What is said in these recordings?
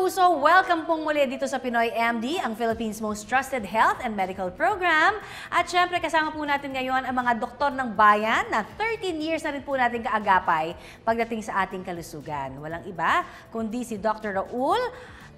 kapuso, welcome pong muli dito sa Pinoy MD, ang Philippines' most trusted health and medical program. At syempre kasama po natin ngayon ang mga doktor ng bayan na 13 years na rin po natin kaagapay pagdating sa ating kalusugan. Walang iba kundi si Dr. Raul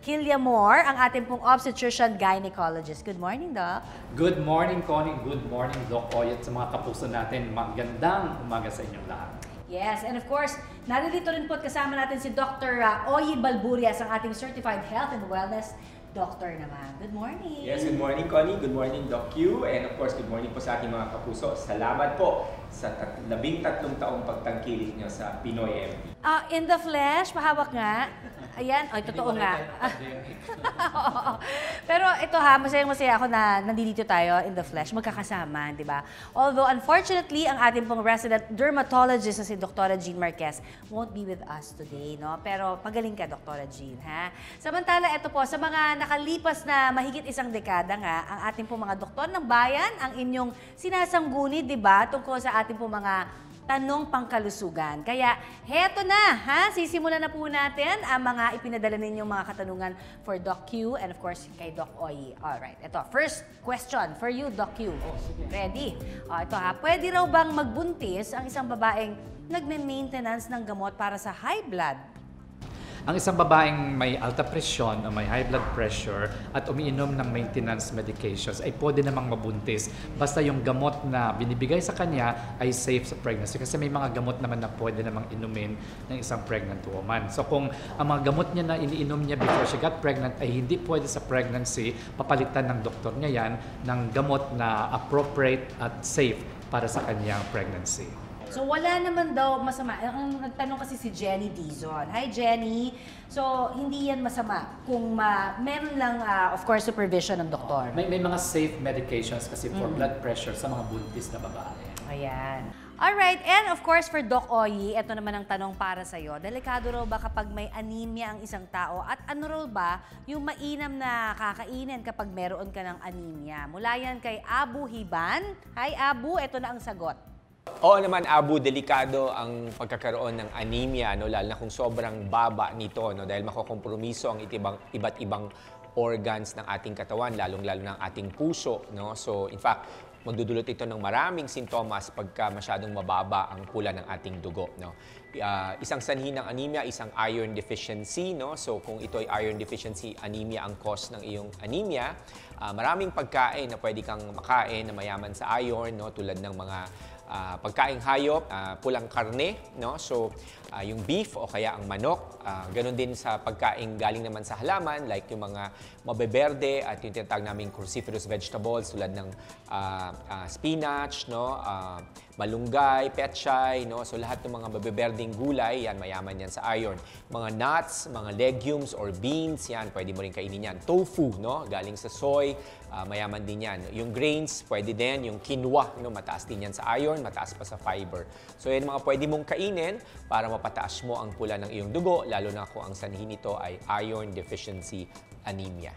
Quillamor, ang ating pong obstetrician gynecologist. Good morning, Doc. Good morning, Connie. Good morning, Doc Oy, at sa mga kapuso natin. Magandang umaga sa inyong lahat. Yes, and of course, narito rin po at kasama natin si Dr. Oyi Balburias, ang ating Certified Health and Wellness Doctor naman. Good morning! Yes, good morning, Connie. Good morning, Doc Q. And of course, good morning po sa ating mga kapuso. Salamat po sa 13 taong pagtangkilik niyo sa Pinoy MD. In the flesh, mahawak nga. Ayan, ay totoo nga. Pero ito ha, masayang-masaya ako na nandito tayo in the flesh, magkakasama, di ba? Although unfortunately, ang ating pong resident dermatologist na si Dr. Jean Marquez won't be with us today, no? Pero pagaling ka, Dr. Jean, ha? Samantala, ito po, sa mga nakalipas na mahigit isang dekada nga, ang ating pong mga doktor ng bayan, ang inyong sinasangguni, di ba? Tungkol sa ating pong mga tanong pangkalusugan. Kaya, heto na, ha? Sisimulan na po natin ang mga ipinadala ninyong mga katanungan for Doc Q and of course, kay Doc Oyi. Alright, ito. First question for you, Doc Q. Ready? Ito ha, pwede raw bang magbuntis ang isang babaeng nagme-maintenance ng gamot para sa high blood? Ang isang babaeng may alta presyon o may high blood pressure at umiinom ng maintenance medications ay pwede namang mabuntis basta yung gamot na binibigay sa kanya ay safe sa pregnancy. Kasi may mga gamot naman na pwede namang inumin ng isang pregnant woman. So kung ang mga gamot niya na iniinom niya before she got pregnant ay hindi pwede sa pregnancy, papalitan ng doktor niya yan ng gamot na appropriate at safe para sa kanyang pregnancy. So, wala naman daw masama. Ang nagtanong kasi si Jenny Dizon. Hi, Jenny. So, hindi yan masama kung meron lang, of course, supervision ng doktor. May mga safe medications kasi for blood pressure sa mga buntis na babae. Ayan. Alright, and of course, for Doc Oyi, ito naman ang tanong para sa'yo. Delikado raw ba kapag may anemia ang isang tao? At ano raw ba yung mainam na kakainin kapag meron ka ng anemia? Mula yan kay Abu Hiban. Hi, Abu. Ito na ang sagot. Oo naman, Abu, delikado ang pagkakaroon ng anemia, no? Lalo na kung sobrang baba nito, no? Dahil makokompromiso ang iba't ibang organs ng ating katawan, lalong-lalo ng ating puso. No? So, in fact, magdudulot ito ng maraming sintomas pagka masyadong mababa ang pula ng ating dugo. No? Isang sanhi ng anemia, isang iron deficiency. No? So, kung ito ay iron deficiency, anemia ang cause ng iyong anemia. Maraming pagkain na pwede kang makain na mayaman sa iron, no? Tulad ng mga pagkaing hayop, pulang karne, no? So, yung beef o kaya ang manok, ganun din sa pagkaing galing naman sa halaman, like yung mga mabeberde at yung tinatawag naming cruciferous vegetables tulad ng spinach, no? Malunggay, petchay, no? So, lahat ng mga mabeberdeng gulay, yan, mayaman yan sa iron. Mga nuts, mga legumes or beans, yan, pwede mo rin kainin yan. Tofu, no? Galing sa soy, mayaman din yan. Yung grains, pwede din. Yung quinoa, no? Mataas din yan sa iron, mataas pa sa fiber. So, yan mga pwede mong kainin para mapataas mo ang pula ng iyong dugo, lalo na kung ang sanhi nito ay iron deficiency anemia.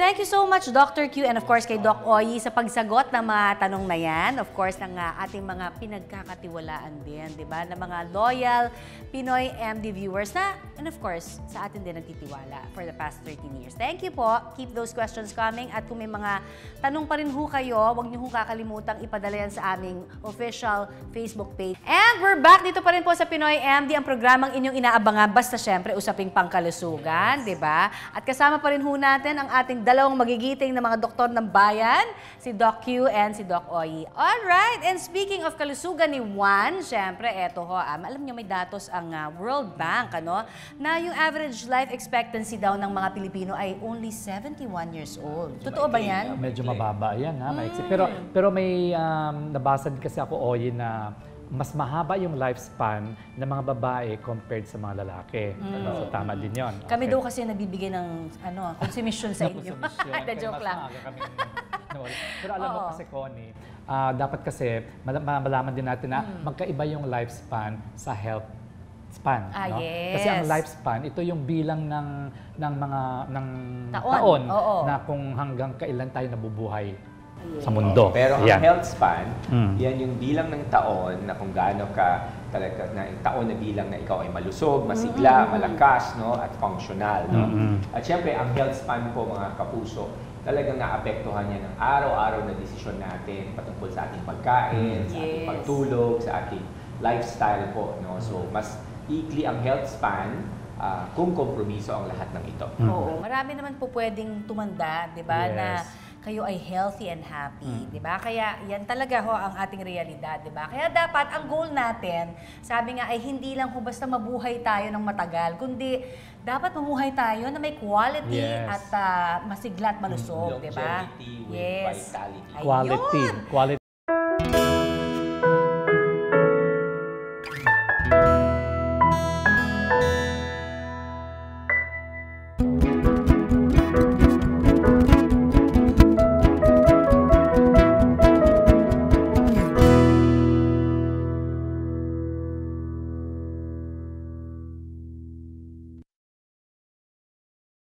Thank you so much, Dr. Q, and of course kay Doc Oyi sa pagsagot ng mga tanong na yan. Of course, ng ating mga pinagkakatiwalaan din, di ba? Ng mga loyal Pinoy MD viewers na, and of course, sa atin din nagtitiwala for the past 13 years. Thank you po. Keep those questions coming. At kung may mga tanong pa rin ho kayo, huwag niyo kakalimutang ipadala yan sa aming official Facebook page. And we're back dito pa rin po sa Pinoy MD, ang programang inyong inaabangan. Basta syempre, usaping pangkalusugan, di ba? At kasama pa rin ho natin ang ating dalawang magigiting na mga doktor ng bayan, si Doc Q and si Doc Oyi. Alright, and speaking of kalusugan ni Juan, syempre, eto ho, alam niyo may datos ang World Bank, ano, na yung average life expectancy daw ng mga Pilipino ay only 71 years old. Totoo ba yan? Medyo mababa yan, ha? Pero may nabasa din kasi ako, Oyi, na mas mahaba yung lifespan ng mga babae compared sa mga lalaki. So, tama din yun. Kami daw kasi nabibigay ng consumption sa inyo. Joke lang. Pero alam mo kasi, Connie, dapat kasi malaman din natin na magkaiba yung lifespan sa health span. No? Yes. Kasi ang lifespan, ito yung bilang ng mga taon na kung hanggang kailan tayo nabubuhay sa mundo. Pero ang health span, yan yung bilang ng taon na kung gaano ka talaga na taon na bilang na ikaw ay malusog, masigla, malakas, no, at functional, no. At syempre ang health span po mga kapuso, talagang naapektuhan niya ng araw-araw na desisyon natin patungkol sa ating pagkain, sa ating Yes. pagtulog, sa ating lifestyle po, no. So mas ikli ang health span kung kompromiso ang lahat ng ito. Oo, marami naman po pwedeng tumanda, 'di ba, Yes. na kayo ay healthy and happy, 'di ba? Kaya yan talaga ho ang ating realidad, 'di ba? Kaya dapat ang goal natin, sabi nga ay hindi lang ho basta mabuhay tayo ng matagal, kundi dapat mamuhay tayo na may quality Yes. at masigla at malusog, 'di ba? Longevity with Yes. vitality. Ayun. Quality